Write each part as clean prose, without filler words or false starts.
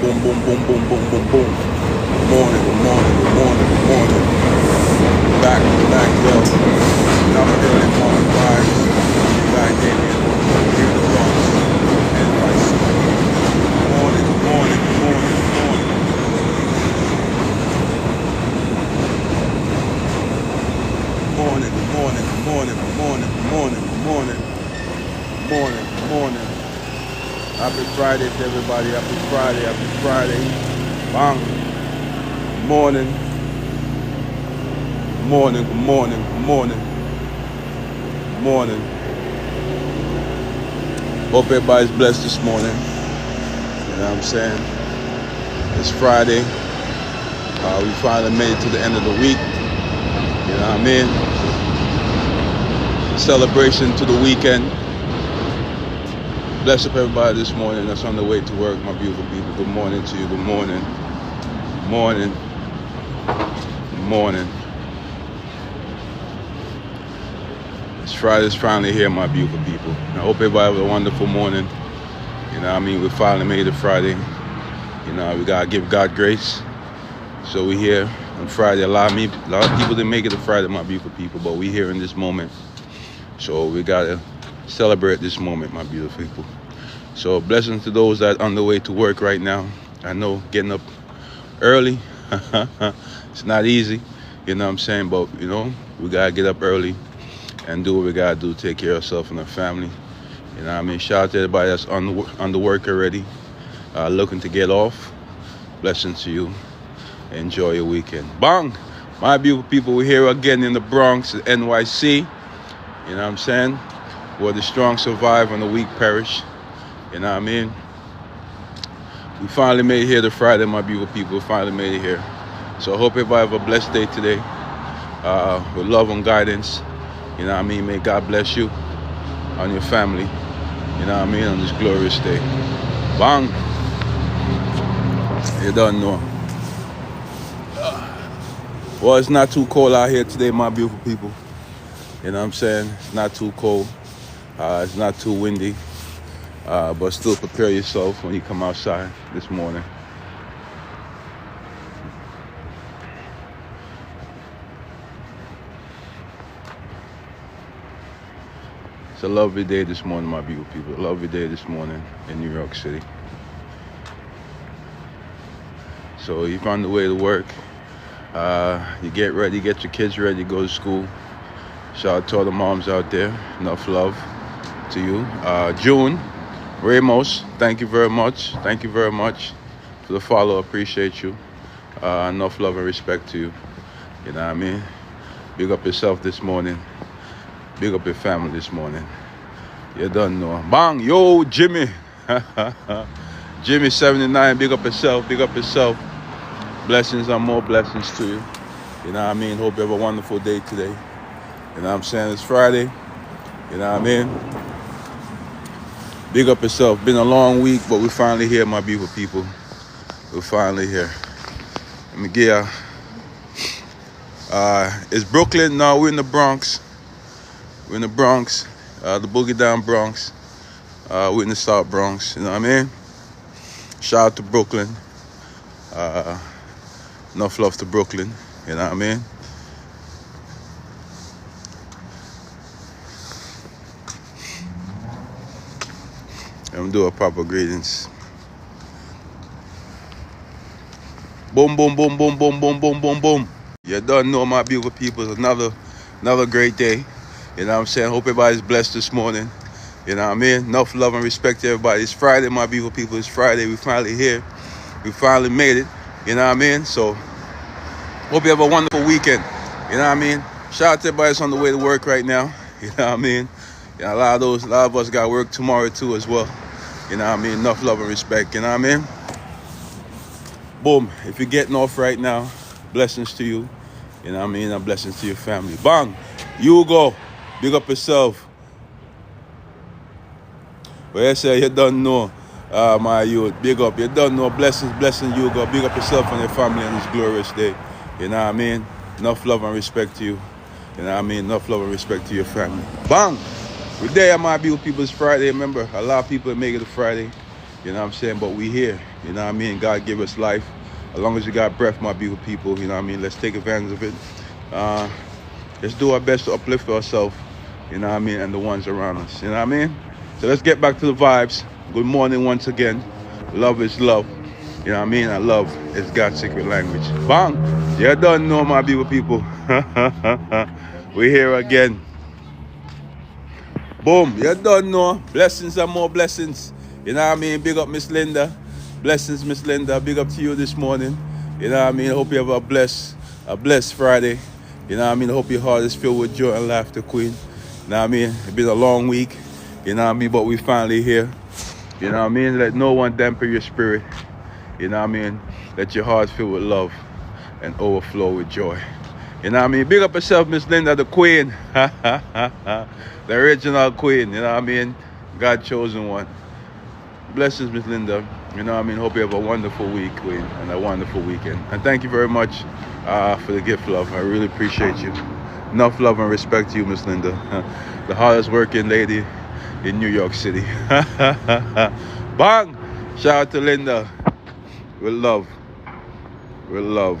boom, boom, boom, boom, boom, boom, boom. Good morning, good morning, good morning, good morning. Back, yo. Another early morning vibes. Back in here in the Bronx, NYC. Good morning, good morning, good morning, good morning. Good morning, good morning, good morning, good morning, good morning, good morning, good morning, good morning. Happy Friday to everybody. Happy Friday, happy Friday. Bang. Good morning. Good morning, good morning, good morning, good morning. Hope everybody's blessed this morning. You know what I'm saying? It's Friday. We finally made it to the end of the week. You know what I mean? Celebration to the weekend. Bless up everybody this morning that's on the way to work, my beautiful people. Good morning to you. Good morning. Good morning. Good morning. It's Friday. It's finally here, my beautiful people. I hope everybody have a wonderful morning. You know what I mean? We finally made it Friday. You know, we gotta give God grace. So we here on Friday. A lot of people didn't make it to Friday, my beautiful people, but we here in this moment. So we gotta celebrate this moment, my beautiful people. So blessings to those that are on the way to work right now. I know getting up early, it's not easy, you know what I'm saying? But you know, we gotta get up early and do what we gotta do, take care of ourselves and our family. You know what I mean? Shout out to everybody that's on the work already, looking to get off. Blessings to you. Enjoy your weekend. Bang! My beautiful people, we're here again in the Bronx, NYC. You know what I'm saying? Where the strong survive and the weak perish. You know what I mean? We finally made it here to Friday, my beautiful people. We finally made it here. So I hope everybody have a blessed day today. With love and guidance. You know what I mean? May God bless you and your family. You know what I mean? On this glorious day. Bang! You don't know. Well, it's not too cold out here today, my beautiful people. You know what I'm saying? It's not too cold. It's not too windy. But still prepare yourself when you come outside this morning. It's a lovely day this morning, my beautiful people. A lovely day this morning in New York City. So you're on the way to work. You get ready, get your kids ready to go to school. Shout out to all the moms out there. Enough love to you. June, Ramos, thank you very much. Thank you very much for the follow. Appreciate you. Enough love and respect to you. You know what I mean? Big up yourself this morning. Big up your family this morning. You don't know. Bang! Yo, Jimmy. Jimmy 79, big up yourself. Big up yourself. Blessings and more blessings to you. You know what I mean? Hope you have a wonderful day today. You know what I'm saying? It's Friday. You know what I mean? Big up yourself. Been a long week, but we're finally here, my beautiful people. We're finally here. Let me get you. It's Brooklyn. No, we're in the Bronx. We're in the Bronx. The boogie down Bronx. We're in the South Bronx. You know what I mean? Shout out to Brooklyn. Enough love to Brooklyn. You know what I mean? I'm gonna do a proper greetings. Boom, boom, boom, boom, boom, boom, boom, boom, boom. You don't know, my beautiful people. It's another great day. You know what I'm saying? Hope everybody's blessed this morning. You know what I mean? Enough love and respect to everybody. It's Friday, my beautiful people. It's Friday. We finally here. We finally made it. You know what I mean? So hope you have a wonderful weekend. You know what I mean? Shout out to everybody that's on the way to work right now. You know what I mean? You know, a lot of us got work tomorrow too as well. You know what I mean? Enough love and respect. You know what I mean? Boom. If you're getting off right now, blessings to you. You know what I mean? And blessings to your family. Bang. You go. Big up yourself. But I say you don't know, my youth. Big up. You don't know. Blessings, you go. Big up yourself and your family on this glorious day. You know what I mean? Enough love and respect to you. You know what I mean? Enough love and respect to your family. Bang! We're there, my beautiful people. It's Friday. Remember, a lot of people make it to Friday. You know what I'm saying? But we here. You know what I mean? God give us life. As long as you got breath, my beautiful people, you know what I mean? Let's take advantage of it. Let's do our best to uplift ourselves, you know what I mean, and the ones around us. You know what I mean? So let's get back to the vibes. Good morning once again. Love is love. You know what I mean? And love is God's secret language. Bang! You don't know, my beautiful people. We're here again. Boom! You don't know. Blessings and more blessings. You know what I mean? Big up Miss Linda. Blessings, Miss Linda. Big up to you this morning. You know what I mean? I hope you have a blessed Friday. You know what I mean? I hope your heart is filled with joy and laughter, Queen. You know what I mean? It's been a long week. You know what I mean? But we finally here. You know what I mean? Let no one dampen your spirit. You know what I mean? Let your heart fill with love and overflow with joy. You know what I mean? Big up yourself, Miss Linda, the Queen. The original Queen. You know what I mean? God chosen one. Blessings, Miss Linda. You know what I mean? Hope you have a wonderful week, Queen, and a wonderful weekend. And thank you very much for the gift, love. I really appreciate you. Enough love and respect to you, Miss Linda. The hardest working lady in New York City. Bang! Shout out to Linda. With love. With love.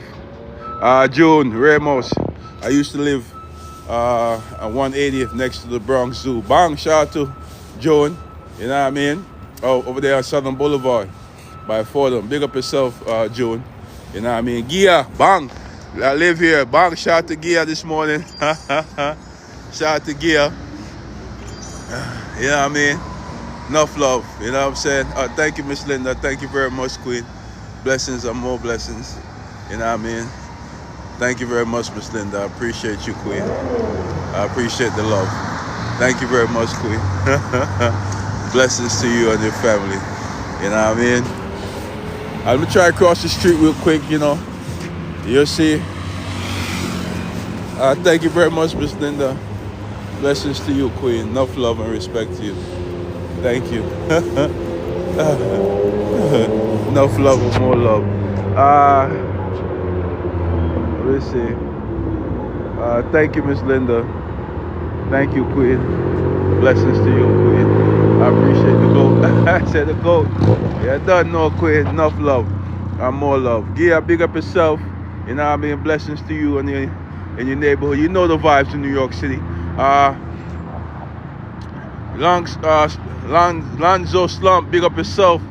June Ramos. I used to live on 180th next to the Bronx Zoo. Bang! Shout out to June. You know what I mean? Oh, over there on Southern Boulevard by Fordham. Big up yourself, June. You know what I mean? Gia, bang. I live here. Bang. Shout out to Gia this morning. Shout out to Gia. You know what I mean? Enough love. You know what I'm saying? Thank you, Miss Linda. Thank you very much, Queen. Blessings and more blessings. You know what I mean? Thank you very much, Miss Linda. I appreciate you, Queen. I appreciate the love. Thank you very much, Queen. Blessings to you and your family. You know what I mean? I'm gonna try to cross the street real quick, you know. You'll see. Thank you very much, Miss Linda. Blessings to you, Queen. Enough love and respect to you. Thank you. Enough love and more love. Let's see. Thank you, Miss Linda. Thank you, Queen. Blessings to you, Queen. I appreciate the goat. I said the goat. Yeah, done no, Queen. Enough love and more love. Yeah, big up yourself. You know what I mean? Blessings to you and in your neighborhood. You know the vibes in New York City. Lonzo Slump, big up yourself.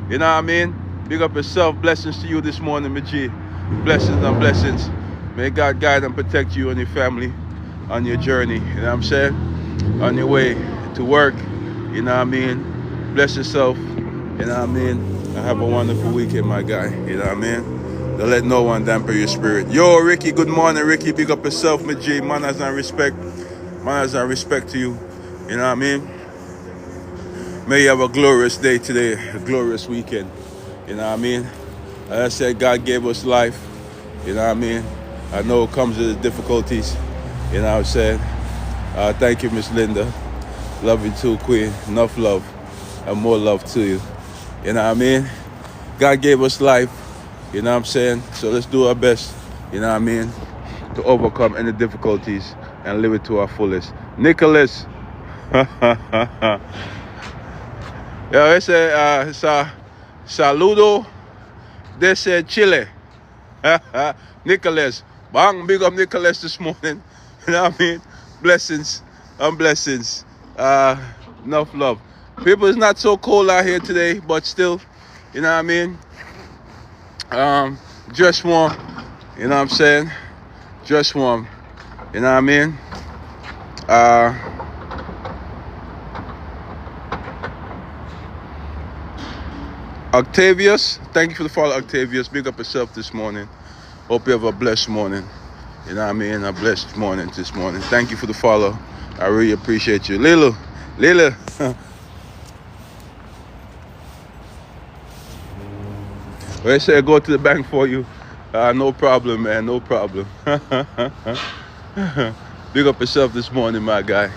You know what I mean? Big up yourself. Blessings to you this morning, Maji. Blessings and blessings. May God guide and protect you and your family on your journey. You know what I'm saying? On your way to work. You know what I mean? Bless yourself. You know what I mean? And have a wonderful weekend, my guy. You know what I mean? Don't let no one dampen your spirit. Yo, Ricky, good morning, Ricky. Big up yourself, Maji. Manners and respect. Manners and respect to you. You know what I mean? May you have a glorious day today, a glorious weekend. You know what I mean? As I said, God gave us life. You know what I mean? I know it comes with difficulties. You know what I'm saying? Thank you, Miss Linda. Love you too, Queen. Enough love and more love to you. You know what I mean? God gave us life. You know what I'm saying? So let's do our best. You know what I mean? To overcome any difficulties and live it to our fullest. Nicholas. Yeah, ese saludo desde Chile. Nicholas. Bang, big up Nicholas this morning. You know what I mean? Blessings and blessings. Enough love. People, it's not so cold out here today, but still, you know what I mean? Dress warm. You know what I'm saying? Dress warm. You know what I mean? Octavius, thank you for the follow, Octavius. Big up yourself this morning. Hope you have a blessed morning. You know what I mean? A blessed morning this morning. Thank you for the follow. I really appreciate you. Lila. Well, I say I go to the bank for you. No problem, man. No problem. Big up yourself this morning, my guy.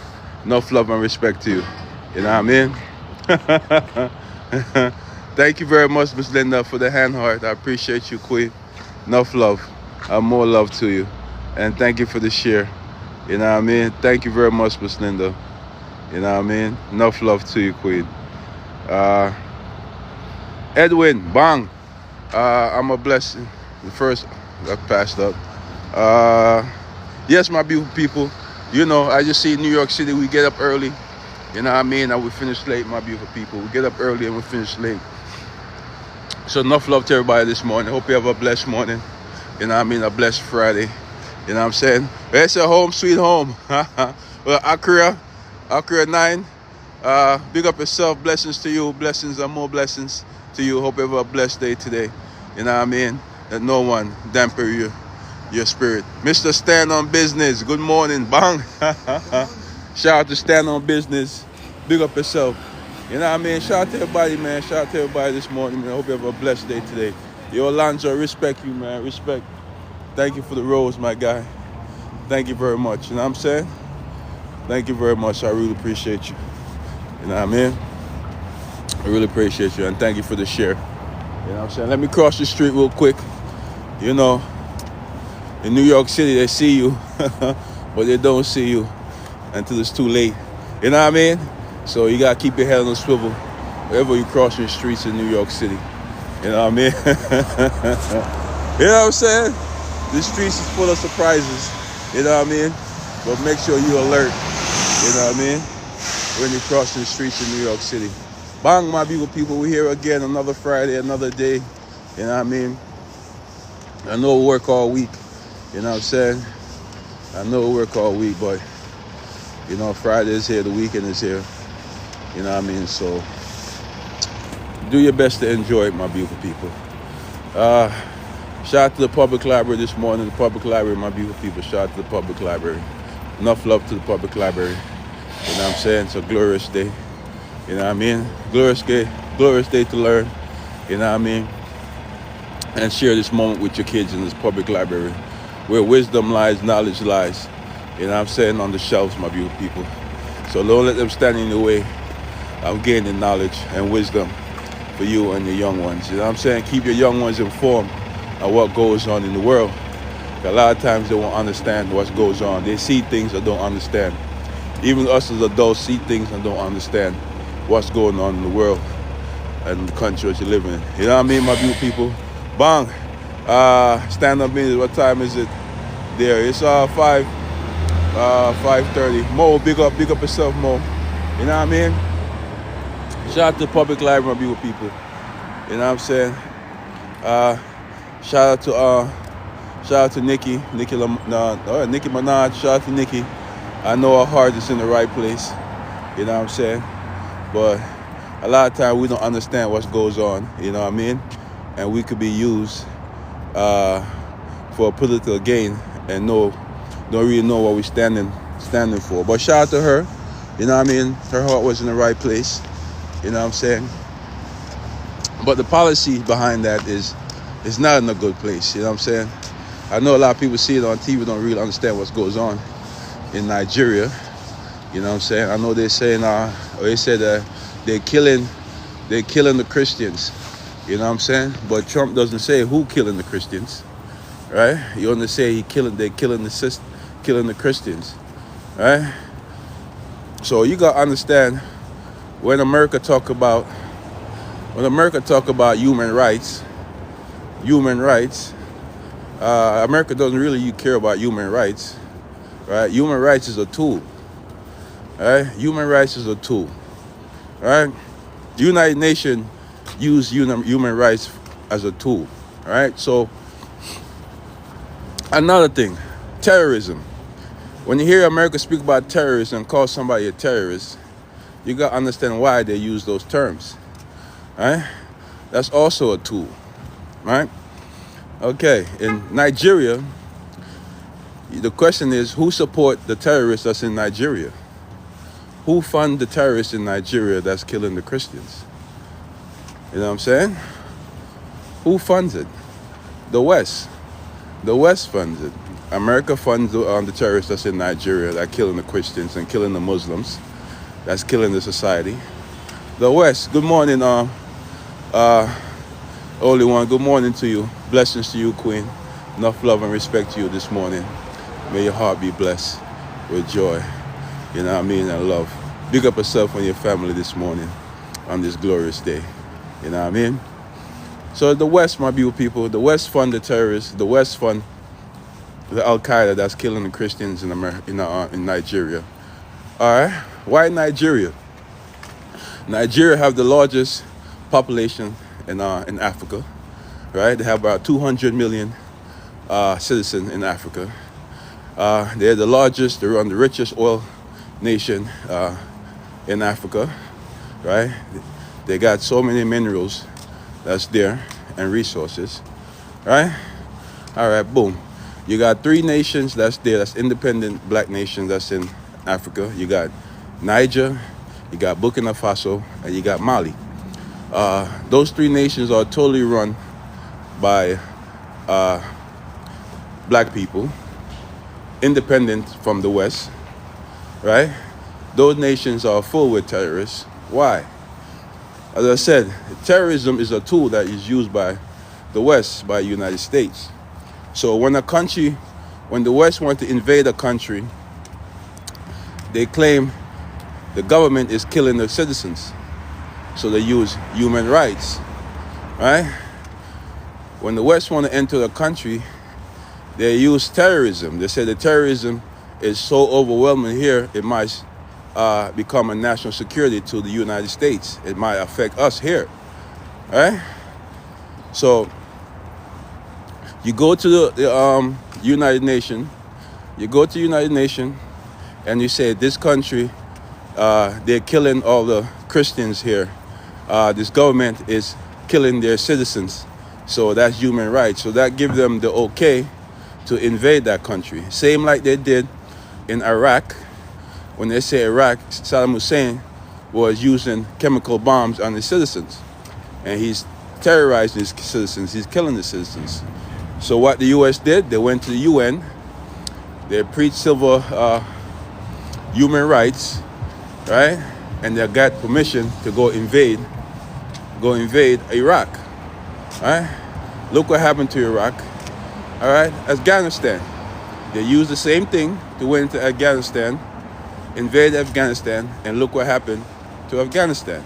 Enough love and respect to you. You know what I mean? Thank you very much, Miss Linda, for the hand heart. I appreciate you, Queen. Enough love and more love to you. And thank you for the share. You know what I mean? Thank you very much, Miss Linda. You know what I mean? Enough love to you, Queen. Edwin, bang. I'm a blessing. The first that passed up. Yes, my beautiful people. You know, I just see New York City, we get up early. You know what I mean? And we finish late, my beautiful people. We get up early and we finish late. So enough love to everybody this morning. Hope you have a blessed morning. You know what I mean? A blessed Friday. You know what I'm saying? It's a home, sweet home. Well, Accra 9. Big up yourself. Blessings to you. Blessings and more blessings to you. Hope you have a blessed day today. You know what I mean? That no one damper your spirit. Mr. Stand on Business. Good morning. Bang. Shout out to Stand on Business. Big up yourself. You know what I mean? Shout out to everybody, man. Shout out to everybody this morning, man. Hope you have a blessed day today. Yo, Alonzo, respect you, man. Respect. Thank you for the rose, my guy. Thank you very much. You know what I'm saying? Thank you very much. I really appreciate you. You know what I mean? I really appreciate you. And thank you for the share. You know what I'm saying? Let me cross the street real quick. You know, in New York City, they see you, but they don't see you until it's too late. You know what I mean? So you got to keep your head on the swivel wherever you cross the streets in New York City. You know what I mean? You know what I'm saying? The streets is full of surprises. You know what I mean? But make sure you alert. You know what I mean? When you cross the streets in New York City. Bang, my beautiful people. We're here again, another Friday, another day. You know what I mean? I know we work all week. You know what I'm saying? I know we work all week, but, you know, Friday is here, the weekend is here. You know what I mean? So, do your best to enjoy it, my beautiful people. Shout out to the public library this morning. The public library, my beautiful people. Shout out to the public library. Enough love to the public library. You know what I'm saying? It's a glorious day. You know what I mean? Glorious day to learn. You know what I mean? And share this moment with your kids in this public library, where wisdom lies, knowledge lies. You know what I'm saying? On the shelves, my beautiful people. So don't let them stand in the way of gaining knowledge and wisdom for you and your young ones. You know what I'm saying? Keep your young ones informed of what goes on in the world. A lot of times they won't understand what goes on. They see things that don't understand. Even us as adults see things and don't understand what's going on in the world and the country that you live in. You know what I mean, my beautiful people? Bang. Stand up meetings. What time is it there? It's 5:30. Mo, big up yourself, Mo. You know what I mean? Shout out to the public library, my beautiful people. You know what I'm saying? Shout out to Nikki Minaj. Shout out to Nikki. I know our heart is in the right place. You know what I'm saying? But a lot of times we don't understand what goes on. You know what I mean? And we could be used for political gain and don't really know what we're standing for. But shout out to her. You know what I mean? Her heart was in the right place. You know what I'm saying? But the policy behind that is not in a good place. You know what I'm saying? I know a lot of people see it on TV, don't really understand what goes on in Nigeria. You know what I'm saying? I know they're saying, they said they're killing the Christians. You know what I'm saying? But Trump doesn't say who killing the Christians, right? He only say they're killing the Christians, right? So you gotta understand when America talk about human rights, America doesn't really care about human rights, right? Human rights is a tool, right? Human rights is a tool, right? The United Nations use human rights as a tool, right? So another thing, terrorism. When you hear America speak about terrorism and call somebody a terrorist, you got to understand why they use those terms, right? That's also a tool, right? Okay, in Nigeria, the question is, who support the terrorists that's in Nigeria? Who fund the terrorists in Nigeria that's killing the Christians? You know what I'm saying? Who funds it? The West. The West funds it. America funds the terrorists that's in Nigeria that killing the Christians and killing the Muslims. That's killing the society. The West. Good morning, Holy One. Good morning to you. Blessings to you, Queen. Enough love and respect to you this morning. May your heart be blessed with joy. You know what I mean? And love. Big up yourself and your family this morning on this glorious day. You know what I mean? So the West, my beautiful people, the West fund the terrorists. The West fund the Al Qaeda that's killing the Christians in Nigeria. All right, why Nigeria? Nigeria have the largest population in Africa, right? They have about 200 million citizens in Africa. They're the largest. They're the richest oil nation in Africa, right? They got so many minerals that's there and resources, right? All right, boom. You got 3 nations that's there, that's independent black nations that's in Africa. You got Niger, you got Burkina Faso, and you got Mali. Those 3 nations are totally run by black people, independent from the West, right? Those nations are full with terrorists. Why? As I said, terrorism is a tool that is used by the West, by the United States. So when the West want to invade a country, they claim the government is killing their citizens. So they use human rights, right? When the West want to enter the country, they use terrorism. They say the terrorism is so overwhelming here, it might become a national security to the United States. It might affect us here, right? So you go to the United Nations. You go to the United Nations, and you say this country, they're killing all the Christians here. This government is killing their citizens. So that's human rights. So that gives them the okay to invade that country. Same like they did in Iraq. When they say Iraq, Saddam Hussein was using chemical bombs on his citizens. And he's terrorizing his citizens. He's killing the citizens. So what the U.S. did, they went to the UN. They preached civil human rights, right? And they got permission to go invade Iraq, right? Look what happened to Iraq, all right? Afghanistan, they used the same thing to win into Afghanistan, invade Afghanistan, and look what happened to Afghanistan,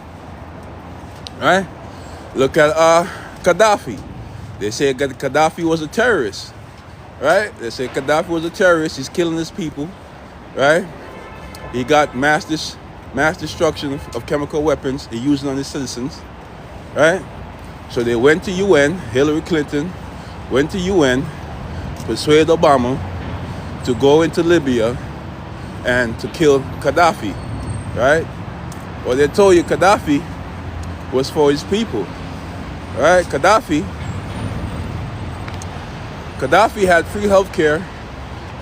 right? Look at Gaddafi. They say Gaddafi was a terrorist, right? They say Gaddafi was a terrorist. He's killing his people, right? He got mass destruction of chemical weapons he using on his citizens, right? So they went to UN. Hillary Clinton went to UN, persuade Obama to go into Libya and to kill Gaddafi, right? Well, they told you Gaddafi was for his people, right? Gaddafi had free healthcare,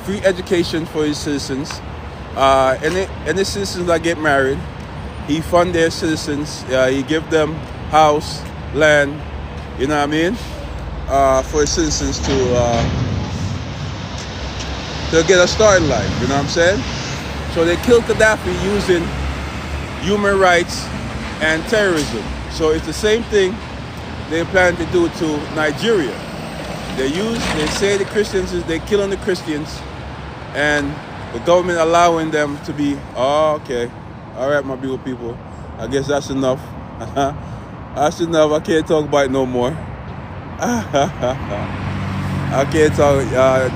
free education for his citizens. Any citizens that get married, he fund their citizens. He give them house, land, you know what I mean, for his citizens to get a start in life. You know what I'm saying? So they killed Gaddafi using human rights and terrorism. So it's the same thing they plan to do to Nigeria. They say the Christians they're killing the Christians, and the government allowing them to be, okay. All right, my beautiful people. I guess that's enough. That's enough. I can't talk about it no more. I can't talk.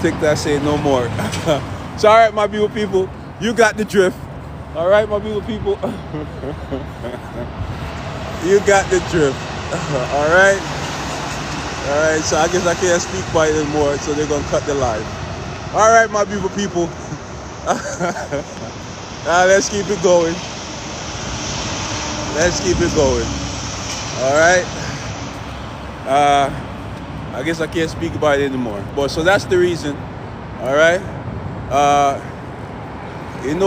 TikTok say no more. So, all right, my beautiful people. You got the drift. All right, my beautiful people. You got the drift. All right. All right. So I guess I can't speak about it anymore. So they're gonna cut the live. All right, my beautiful people. Let's keep it going. Let's keep it going. All right. I guess I can't speak about it anymore. But so that's the reason. All right. What do you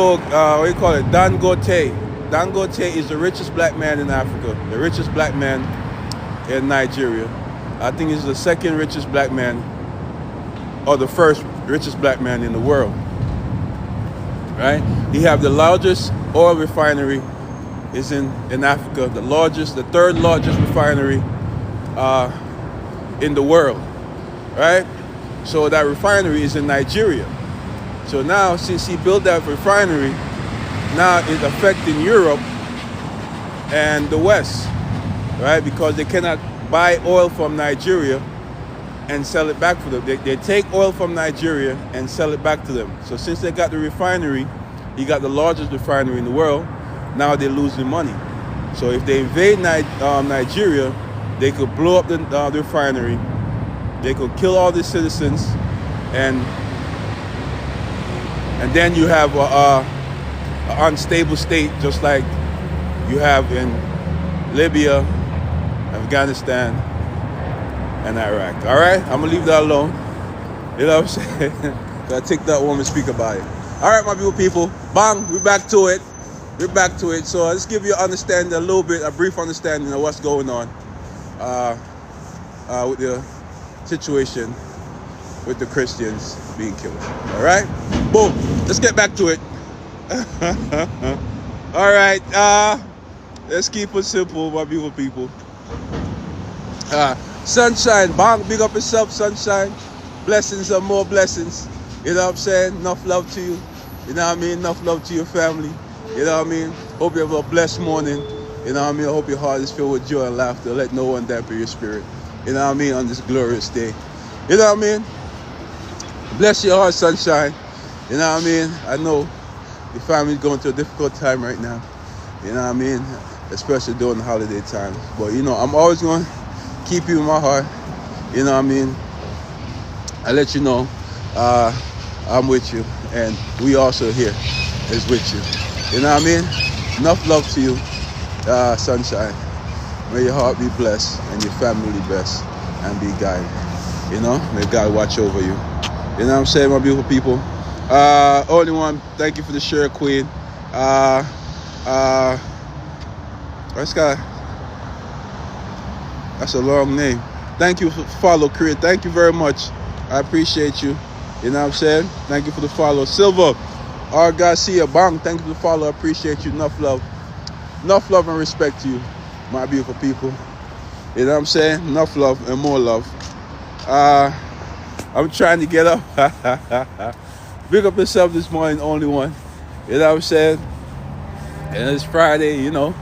call it? Dangote. Dangote is the richest black man in Africa. The richest black man in Nigeria. I think he's the second richest black man, or the first richest black man in the world. Right? He have the largest oil refinery is in Africa, the third largest refinery in the world, right? So that refinery is in Nigeria. So now, since he built that refinery, now it's affecting Europe and the West, right? Because they cannot buy oil from Nigeria and sell it back for them. They take oil from Nigeria and sell it back to them. So since they got the refinery, he got the largest refinery in the world, now they're losing money. So if they invade Nigeria, they could blow up the refinery, they could kill all the citizens, and then you have an unstable state just like you have in Libya, Afghanistan, and Iraq. All right, I'm gonna leave that alone. You know what I'm saying? I take that one and speak about it. All right, my beautiful people. Bang, we're back to it. We're back to it. So let's give you an understanding, a brief understanding of what's going on with the situation with the Christians being killed. All right, boom. Let's get back to it. All right, let's keep it simple, my beautiful people. Sunshine, bang, big up yourself, Sunshine. Blessings and more blessings. You know what I'm saying? Enough love to you. You know what I mean? Enough love to your family. You know what I mean? Hope you have a blessed morning. You know what I mean? I hope your heart is filled with joy and laughter. Let no one dampen your spirit. You know what I mean? On this glorious day. You know what I mean? Bless your heart, Sunshine. You know what I mean? I know your family's going through a difficult time right now. You know what I mean? Especially during the holiday times. But you know, I'm always going to keep you in my heart. You know what I mean? I let you know I'm with you, and we also here is with you. You know what I mean? Enough love to you, Sunshine. May your heart be blessed and your family blessed and be guided. You know, may God watch over you. You know what I'm saying, my beautiful people? Only one, thank you for the share, Queen. That's a long name. Thank you for follow, Korea. Thank you very much. I appreciate you. You know what I'm saying? Thank you for the follow. Silver, R. Garcia, bang. Thank you for the follow. I appreciate you. Enough love. Enough love and respect to you, my beautiful people. You know what I'm saying? Enough love and more love. I'm trying to get up. Big up yourself this morning, only one. You know what I'm saying? And it's Friday, you know.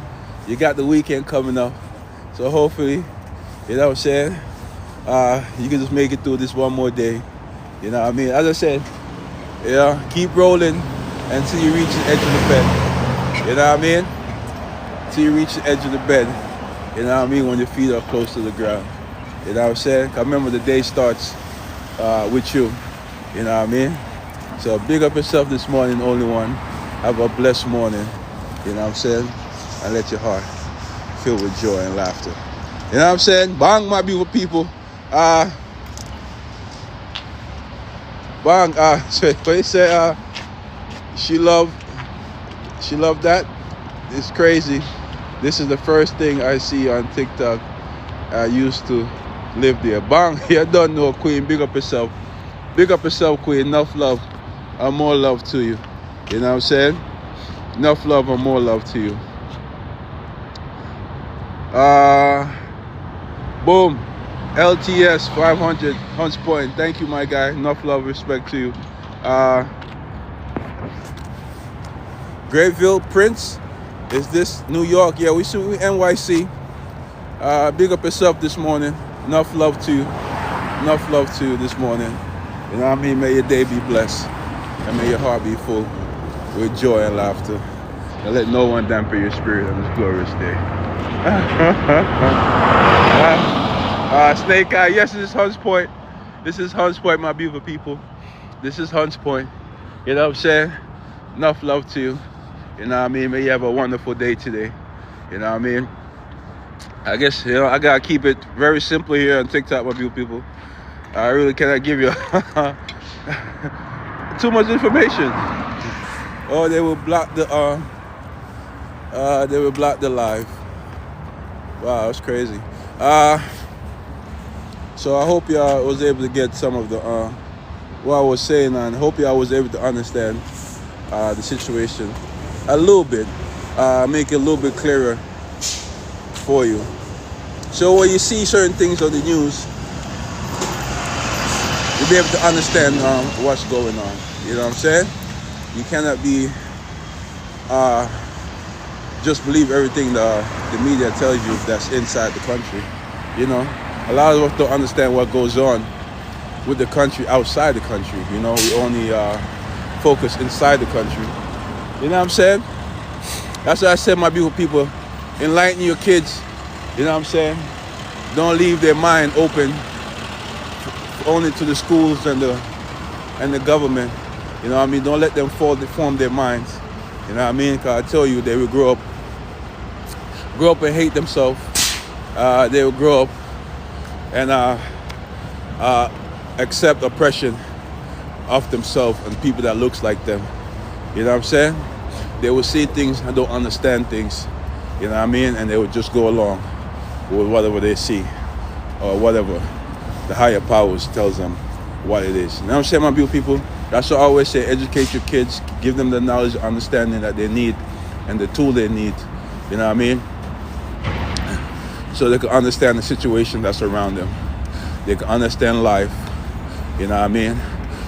You got the weekend coming up. So hopefully, you know what I'm saying, you can just make it through this one more day. You know what I mean? As I said, yeah, keep rolling until you reach the edge of the bed. You know what I mean? Till you reach the edge of the bed. You know what I mean? When your feet are close to the ground. You know what I'm saying? 'Cause remember, the day starts with you. You know what I mean? So big up yourself this morning, only one. Have a blessed morning. You know what I'm saying? And let your heart fill with joy and laughter. You know what I'm saying? Bang, my beautiful people. Bang, so they say she loved that. It's crazy. This is the first thing I see on TikTok. I used to live there. Bang, you don't know, Queen. Big up yourself. Big up yourself, Queen. Enough love and more love to you. You know what I'm saying? Enough love and more love to you. Boom. LTS 500 Hunts Point. Thank you, my guy. Enough love, respect to you. Grayville Prince. Is this New York? Yeah, we NYC. Big up yourself this morning. Enough love to you. Enough love to you this morning. You know what I mean? May your day be blessed. And may your heart be full with joy and laughter. And let no one dampen your spirit on this glorious day. Snake Eye. Yes, this is Hunts Point. This is Hunts Point, my beautiful people. This is Hunts Point. You know what I'm saying? Enough love to you. You know what I mean? May you have a wonderful day today. You know what I mean? I guess, you know, I gotta keep it very simple here on TikTok, my beautiful people. I really cannot give you too much information. Oh, they will block the live. Wow, that's crazy. So I hope y'all was able to get some of the what I was saying, and hope y'all was able to understand the situation a little bit, make it a little bit clearer for you. So when you see certain things on the news, you'll be able to understand what's going on. You know what I'm saying? You cannot be just believe everything the media tells you that's inside the country. You know, a lot of us don't understand what goes on with the country outside the country. You know, we only focus inside the country. You know what I'm saying? That's why I said, my beautiful people, enlighten your kids. You know what I'm saying? Don't leave their mind open only to the schools and the government. You know what I mean? Don't let them form their minds. You know what I mean? Because I tell you, they will grow up and hate themselves. They will grow up and accept oppression of themselves and people that looks like them. You know what I'm saying? They will see things and don't understand things. You know what I mean? And they will just go along with whatever they see or whatever the higher powers tells them what it is. You know what I'm saying, my beautiful people? That's what I always say, educate your kids, give them the knowledge, understanding that they need and the tool they need. You know what I mean? So they can understand the situation that's around them. They can understand life. You know what I mean?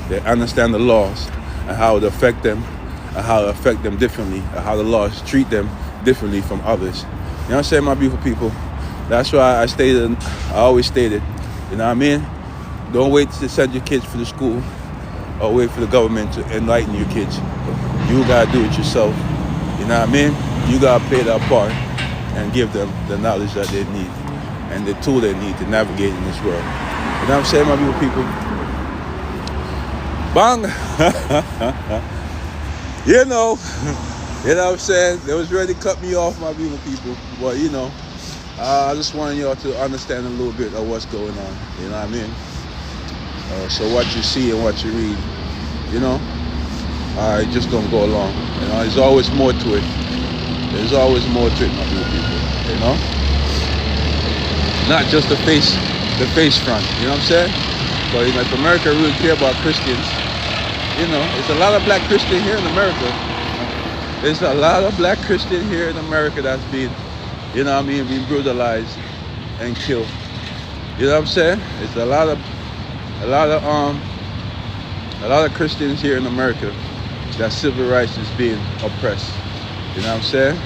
They understand the laws and how it affect them and how it affect them differently and how the laws treat them differently from others. You know what I'm saying, my beautiful people? That's why I always stated, you know what I mean? Don't wait to send your kids for the school or wait for the government to enlighten your kids. You gotta do it yourself. You know what I mean? You gotta play that part and give them the knowledge that they need and the tool they need to navigate in this world. You know what I'm saying, my beautiful people? Bang! You know what I'm saying? They was ready to cut me off, my beautiful people. But you know, I just wanted y'all to understand a little bit of what's going on. You know what I mean? So what you see and what you read, you know, it just don't go along. You know, there's always more to it. There's always more to it, my beautiful people. You know, not just the face front. You know what I'm saying? But you know, if America really care about Christians, you know, there's a lot of black Christians here in America. There's a lot of black Christians here in America that's being, you know what I mean, being brutalized and killed. You know what I'm saying? It's a lot of Christians here in America that civil rights is being oppressed. You know what I'm saying?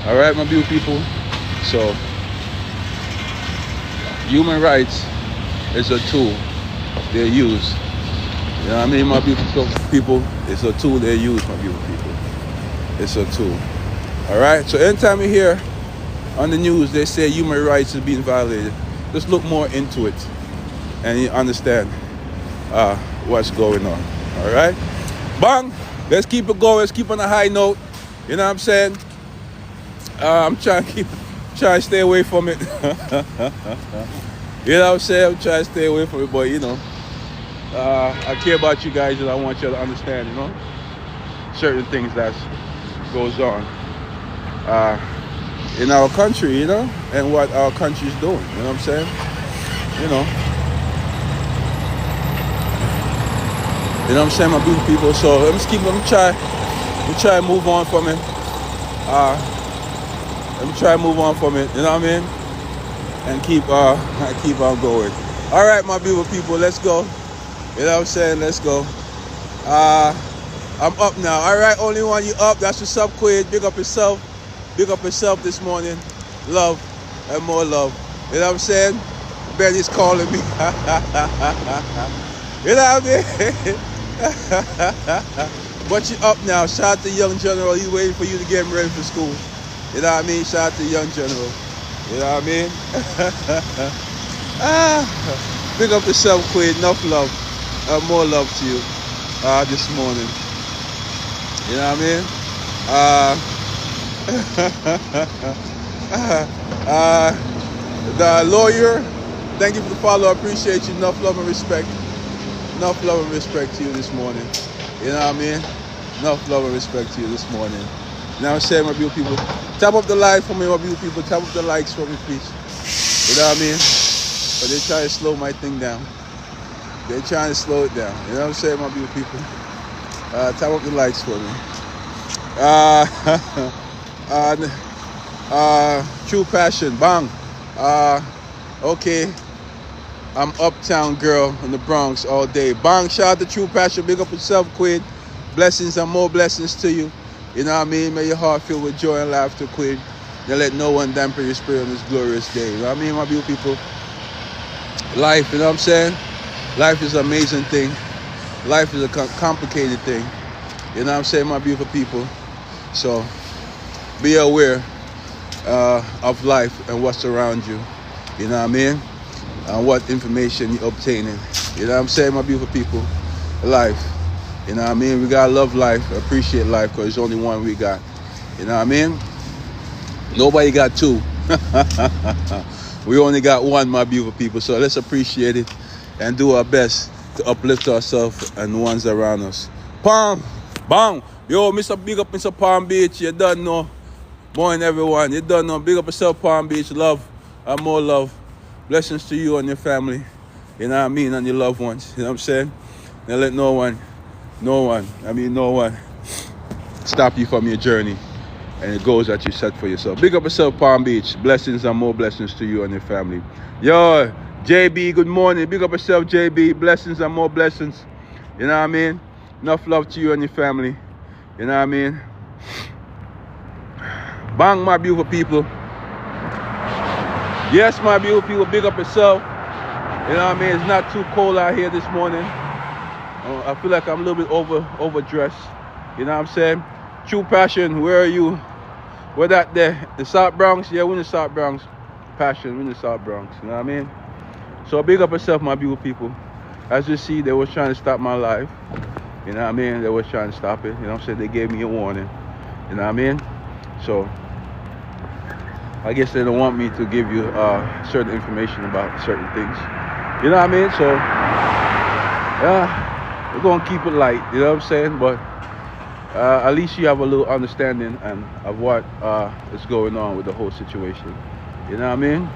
All right, my beautiful people. So, human rights is a tool they use. You know what I mean, my beautiful people? It's a tool they use, my beautiful people. It's a tool. All right? So anytime you hear on the news they say human rights is being violated, just look more into it and you understand what's going on. All right? Bang! Let's keep it going. Let's keep on a high note. You know what I'm saying? I'm trying to stay away from it. You know what I'm saying? I'm trying to stay away from it, but you know, I care about you guys and I want you to understand, you know, certain things that goes on in our country, you know, and what our country is doing. You know what I'm saying? You know what I'm saying, my beautiful people. So let me try and move on from it. Let me try and move on from it. You know what I mean? And keep on going. All right, my beautiful people, let's go. You know what I'm saying? Let's go. I'm up now. All right, only one you up. That's what's up, Quid. Big up yourself. Big up yourself this morning. Love and more love. You know what I'm saying? Betty's calling me. You know what I mean? But you up now. Shout out to Young General. He's waiting for you to get him ready for school. You know what I mean? Shout out to Young General. You know what I mean? Big up yourself, Quid. Enough love. More love to you this morning. You know what I mean? The lawyer, thank you for the follow. I appreciate you. Enough love and respect. Enough love and respect to you this morning. You know what I mean? Enough love and respect to you this morning. You know what I'm saying, my beautiful people? Tap up the like for me, my beautiful people. Tap up the likes for me, please. You know what I mean? But they try to slow my thing down. They're trying to slow it down. You know what I'm saying, my beautiful people? Tap up the likes for me. True passion, bang. Okay. I'm uptown girl in the Bronx all day. Bang, shout out to True Passion. Big up yourself, Quid. Blessings and more blessings to you. You know what I mean? May your heart fill with joy and laughter, Quid. Don't let no one dampen your spirit on this glorious day. You know what I mean, my beautiful people? Life, you know what I'm saying? Life is an amazing thing. Life is a complicated thing. You know what I'm saying, my beautiful people? So be aware of life and what's around you. You know what I mean? And what information you're obtaining. You know what I'm saying, my beautiful people? Life. You know what I mean? We gotta love life, appreciate life, because it's only one we got. You know what I mean? Nobody got two. We only got one, my beautiful people. So let's appreciate it and do our best to uplift ourselves and the ones around us. Palm, bang. Yo, Mr. Big up, Mr. Palm Beach. You done know. Morning, everyone. You done know. Big up yourself, Palm Beach. Love and more love. Blessings to you and your family. You know what I mean? And your loved ones. You know what I'm saying? Now let no one stop you from your journey and the goals that you set for yourself. Big up yourself, Palm Beach. Blessings and more blessings to you and your family. Yo, JB, good morning. Big up yourself, JB. Blessings and more blessings. You know what I mean? Enough love to you and your family. You know what I mean? Bang, my beautiful people. Yes, my beautiful people, big up yourself. You know what I mean? It's not too cold out here this morning. I feel like I'm a little bit overdressed. You know what I'm saying? True Passion, where are you? Where that there? The South Bronx? Yeah, we're in the South Bronx. Passion, we're in the South Bronx. You know what I mean? So big up yourself, my beautiful people. As you see, they was trying to stop my life. You know what I mean? They was trying to stop it. You know what I'm saying? They gave me a warning. You know what I mean? So I guess they don't want me to give you certain information about certain things. You know what I mean? So yeah, we're gonna keep it light. You know what I'm saying? But at least you have a little understanding of what is going on with the whole situation. You know what I mean?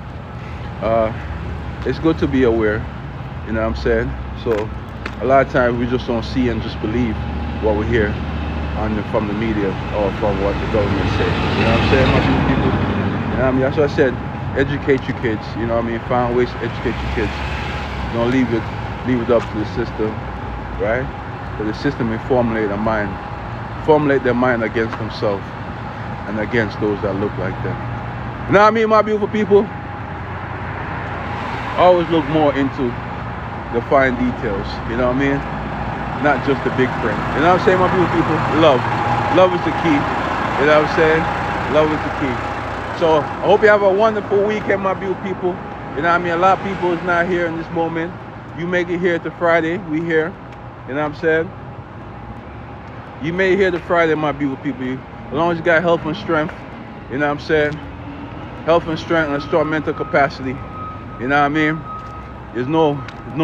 It's good to be aware. You know what I'm saying? So a lot of times we just don't see and just believe what we hear from the media or from what the government says. You know what I'm saying, my people? You know what I mean? That's what I said. Educate your kids. You know what I mean? Find ways to educate your kids. Don't leave it up to the system, right? Because the system will formulate their mind against themselves and against those that look like them. You know what I mean, my beautiful people? Always look more into the fine details. You know what I mean? Not just the big print. You know what I'm saying, my beautiful people? Love is the key. You know what I'm saying? Love is the key. So I hope you have a wonderful weekend, my beautiful people. You know what I mean? A lot of people is not here in this moment. You make it here to Friday. We here. You know what I'm saying? You made it here to Friday, my beautiful people. As long as you got health and strength. You know what I'm saying? Health and strength and a strong mental capacity. You know what I mean? There's no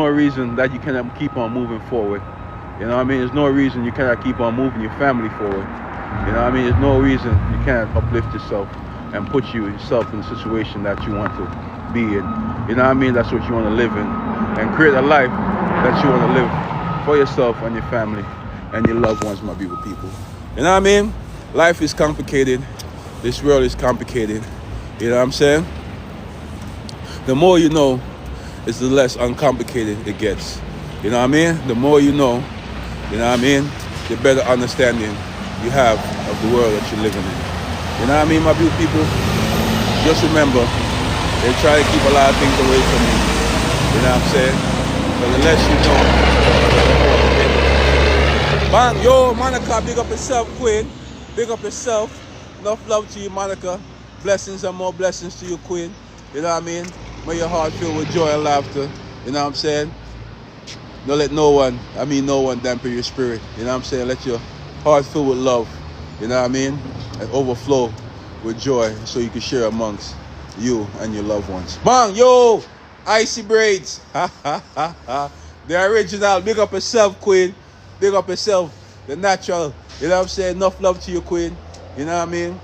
reason that you cannot keep on moving forward. You know what I mean? There's no reason you cannot keep on moving your family forward. You know what I mean? There's no reason you cannot uplift yourself and put yourself in a situation that you want to be in. You know what I mean? That's what you want to live in. And create a life that you want to live for yourself and your family and your loved ones, my beautiful people. You know what I mean? Life is complicated. This world is complicated. You know what I'm saying? The more you know, it's the less uncomplicated it gets. You know what I mean? The more you know what I mean? The better understanding you have of the world that you're living in. You know what I mean, my beautiful people? Just remember, they try to keep a lot of things away from you. You know what I'm saying? But the less you know, bang, yo, Monica, big up yourself, Queen. Big up yourself. Enough love to you, Monica. Blessings and more blessings to you, Queen. You know what I mean? May your heart filled with joy and laughter. You know what I'm saying? Don't let no one dampen your spirit. You know what I'm saying? Let your heart fill with love. You know what I mean? And overflow with joy so you can share amongst you and your loved ones. Bang, yo! Icy braids. Ha, ha, ha, ha. The original. Big up yourself, Queen. Big up yourself. The natural. You know what I'm saying? Enough love to you, Queen. You know what I mean?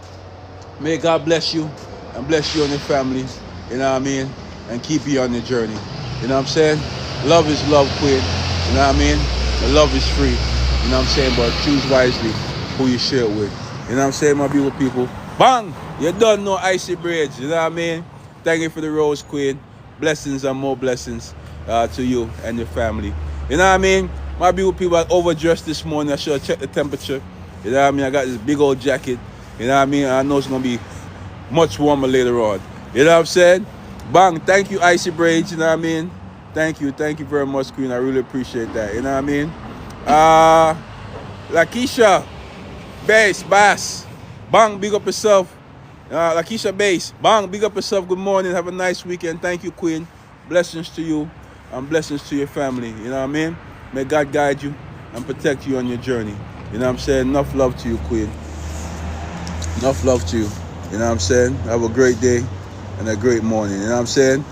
May God bless you and bless you and your family. You know what I mean? And keep you on your journey. You know what I'm saying? Love is love, Queen. You know what I mean? And love is free. You know what I'm saying? But choose wisely who you share it with. You know what I'm saying, my beautiful people? Bang! You don't know icy braids. You know what I mean? Thank you for the rose, Queen. Blessings and more blessings to you and your family. You know what I mean? My beautiful people, I overdressed this morning. I should have checked the temperature. You know what I mean? I got this big old jacket. You know what I mean? I know it's going to be much warmer later on. You know what I'm saying? Bang, thank you, Icy Braids, you know what I mean? Thank you very much, Queen. I really appreciate that, you know what I mean? Lakeisha, Bass, bang, big up yourself. Lakeisha Bass, bang, big up yourself. Good morning, have a nice weekend. Thank you, Queen. Blessings to you and blessings to your family, you know what I mean? May God guide you and protect you on your journey. You know what I'm saying? Enough love to you, Queen. Enough love to you. You know what I'm saying? Have a great day and a great morning. You know what I'm saying?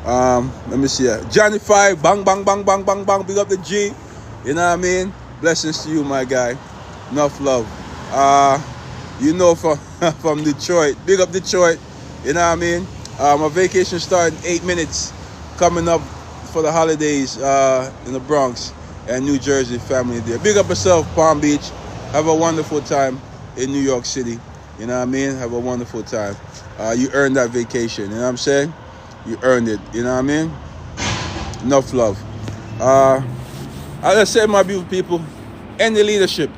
Let me see. Johnny 5, bang, bang, bang, bang, bang, bang. Big up the G. You know what I mean? Blessings to you, my guy. Enough love. You know, from Detroit. Big up Detroit. You know what I mean? My vacation starting 8 minutes. Coming up for the holidays in the Bronx and New Jersey family there. Big up yourself, Palm Beach. Have a wonderful time in New York City. You know what I mean? Have a wonderful time. You earned that vacation. You know what I'm saying? You earned it. You know what I mean? Enough love. As I said, my beautiful people, any leadership,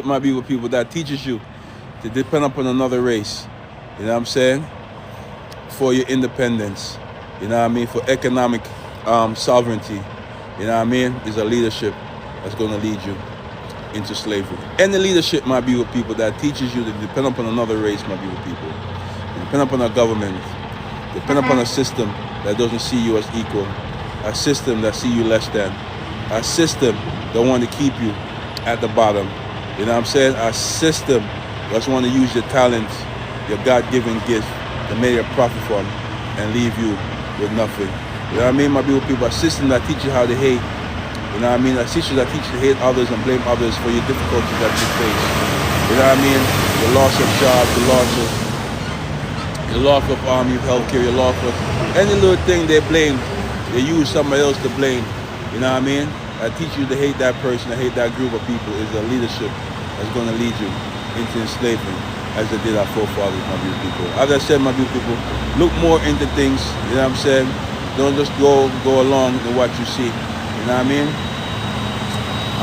my beautiful people, that teaches you to depend upon another race. You know what I'm saying? For your independence. You know what I mean? For economic sovereignty. You know what I mean? Is a leadership that's going to lead you into slavery. Any leadership, my beautiful people, that teaches you to depend upon another race, my beautiful people. Depend upon a government. Depend upon a system that doesn't see you as equal. A system that see you less than. A system that want to keep you at the bottom. You know what I'm saying? A system that's want to use your talents, your God-given gift, to make a profit from and leave you with nothing. You know what I mean, my beautiful people? A system that teaches you how to hate. You know what I mean? A system that teaches you to hate others and blame others for your difficulties that you face. You know what I mean? The loss of jobs, the loss of your healthcare, your loss of any little thing they blame, they use somebody else to blame. You know what I mean? That teach you to hate that person, to hate that group of people is a leadership that's going to lead you into enslavement, as they did our forefathers, my beautiful people. As I said, my beautiful people, look more into things, you know what I'm saying? Don't just go along with what you see, you know what I mean?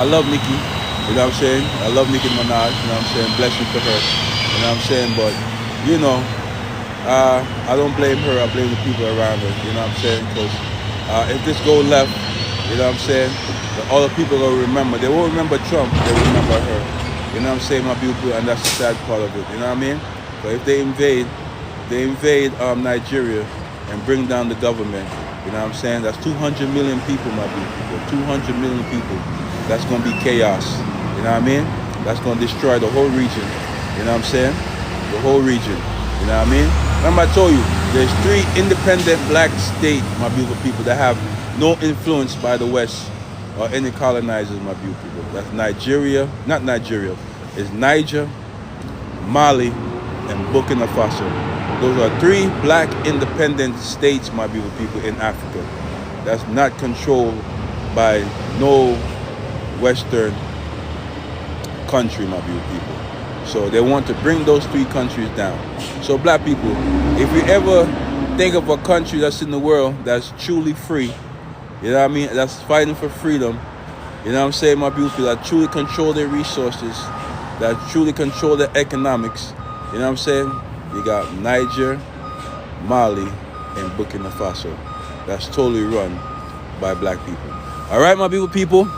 I love Nicki, you know what I'm saying? I love Nicki Minaj, you know what I'm saying? Blessings to her, you know what I'm saying? But, you know, I don't blame her, I blame the people around her, you know what I'm saying? Because if this go left, you know what I'm saying, all the people will remember. They won't remember Trump, they will remember her. You know what I'm saying, my beautiful, and that's the sad part of it, you know what I mean? But if they invade Nigeria and bring down the government, you know what I'm saying? That's 200 million people, my beautiful, 200 million people. That's going to be chaos, you know what I mean? That's going to destroy the whole region, you know what I'm saying? The whole region, you know what I mean? Remember I told you, there's 3 independent black states, my beautiful people, that have no influence by the West or any colonizers, my beautiful people. That's Nigeria, not Nigeria, it's Niger, Mali, and Burkina Faso. Those are 3 black independent states, my beautiful people, in Africa. That's not controlled by no Western country, my beautiful people. So they want to bring those 3 countries down. So black people, if you ever think of a country that's in the world that's truly free, you know what I mean, that's fighting for freedom, you know what I'm saying, my beautiful people, that truly control their resources, that truly control their economics, you know what I'm saying? You got Niger, Mali, and Burkina Faso. That's totally run by black people. All right, my beautiful people,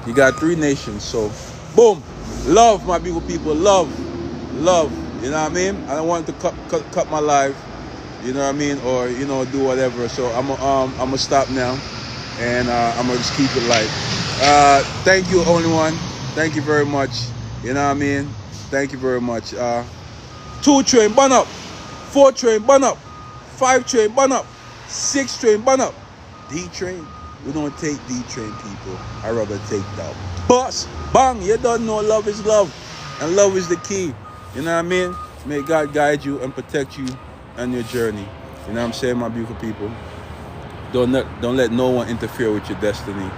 you got 3 nations. So, boom, love, my beautiful people, love. You know what I mean? I don't want to cut my life, you know what I mean, or you know, do whatever. So I'm gonna stop now, and I'm gonna just keep it light. Thank you, only one. Thank you very much. You know what I mean? Thank you very much. 2 train burn up, 4 train burn up, 5 train burn up, 6 train burn up. D train, we don't take D train, people. I rather take the bus. Bang! You don't know love is love, and love is the key. You know what I mean? May God guide you and protect you on your journey. You know what I'm saying, my beautiful people? Don't let no one interfere with your destiny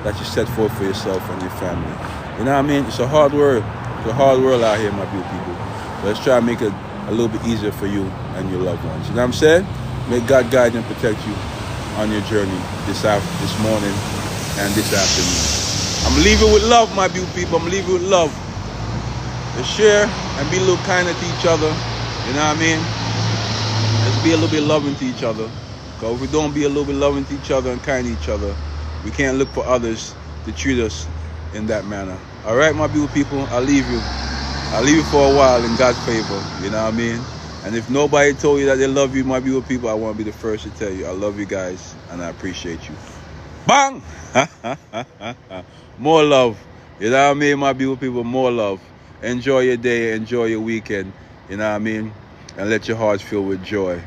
that you set forth for yourself and your family. You know what I mean? It's a hard world. It's a hard world out here, my beautiful people. But let's try to make it a little bit easier for you and your loved ones. You know what I'm saying? May God guide and protect you on your journey this morning and this afternoon. I'm leaving with love, my beautiful people. I'm leaving with love. To share and be a little kinder to each other. You know what I mean? Let's be a little bit loving to each other. Because if we don't be a little bit loving to each other and kind to each other, we can't look for others to treat us in that manner. All right, my beautiful people, I'll leave you. I'll leave you for a while in God's favor. You know what I mean? And if nobody told you that they love you, my beautiful people, I want to be the first to tell you I love you guys and I appreciate you. Bang! More love. You know what I mean, my beautiful people? More love. Enjoy your day. Enjoy your weekend. You know what I mean? And let your hearts fill with joy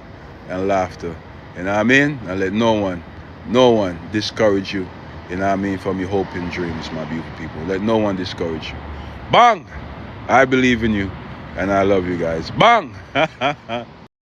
and laughter. You know what I mean? And let no one discourage you. You know what I mean? From your hope and dreams, my beautiful people. Let no one discourage you. Bang! I believe in you. And I love you guys. Bang!